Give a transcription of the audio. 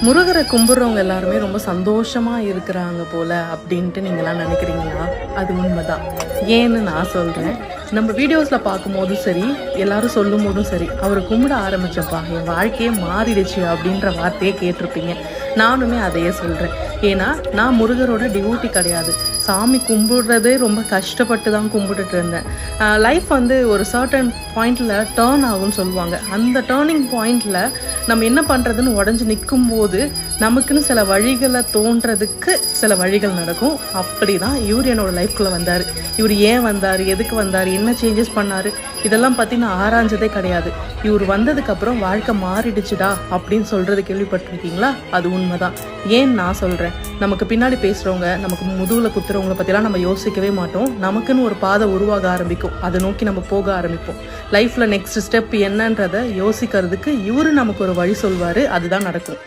முருகரை கும்பிட்றவங்க எல்லாருமே ரொம்ப சந்தோஷமாக இருக்கிறாங்க போல் அப்படின்ட்டு நீங்களாம் நினைக்கிறீங்களா? அது உண்மைதான். ஏன்னு நான் சொல்கிறேன். நம்ம வீடியோஸில் பார்க்கும்போதும் சரி, எல்லாரும் சொல்லும் போதும் சரி, அவரை கும்பிட ஆரம்பித்தப்பா என் வாழ்க்கையே மாறிடுச்சு அப்படின்ற வார்த்தையே கேட்டிருப்பீங்க. நானுமே அதையே சொல்கிறேன். ஏன்னா நான் முருகரோட டிவோட்டி கிடையாது. சாமி கும்பிடுறதே ரொம்ப கஷ்டப்பட்டு தான் கும்பிட்டுட்டு இருந்தேன். லைஃப் வந்து ஒரு சர்டன் பாயிண்டில் டேர்ன் ஆகும்னு சொல்லுவாங்க. அந்த டேர்னிங் பாயிண்டில் நம்ம என்ன பண்ணுறதுன்னு உடஞ்சி நிற்கும்போது நமக்குன்னு சில வழிகளை தோன்றதுக்கு சில வழிகள் நடக்கும். அப்படி தான் இவர் என்னோடய லைஃப்குள்ளே வந்தார். இவர் ஏன் வந்தார், எதுக்கு வந்தார், என்ன சேஞ்சஸ் பண்ணார், இதெல்லாம் பற்றி நான் ஆராய்ஞ்சதே கிடையாது. இவர் வந்ததுக்கப்புறம் வாழ்க்கை மாறிடுச்சுடா அப்படின்னு சொல்கிறது கேள்விப்பட்டிருக்கீங்களா? அது உண்மைதான். ஏன் நான் சொல்கிறேன், நமக்கு பின்னாடி பேசுகிறவங்க, நமக்கு முதுகில் குத்துறவங்கள பற்றிலாம் நம்ம யோசிக்கவே மாட்டோம். நமக்குன்னு ஒரு பாதை உருவாக ஆரம்பிக்கும். அதை நோக்கி நம்ம போக ஆரம்பிப்போம். லைஃப்பில் நெக்ஸ்ட் ஸ்டெப் என்னன்றதை யோசிக்கிறதுக்கு இவரு நமக்கு ஒரு வழி சொல்வார். அதுதான் நடக்கும்.